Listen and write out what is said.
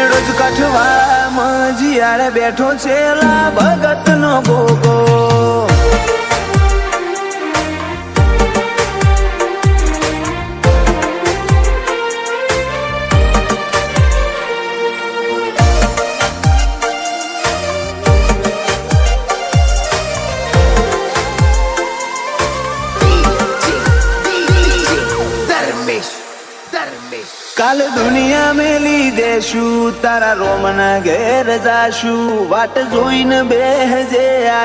મેળો જ કઠવામાં જીયાળે બેઠો છે લા ભગત નો ગોગો. કાલ દુનિયા મેલી દેશું તારા રોમના ઘેર જાશું વાટ જોઈને બેહજે.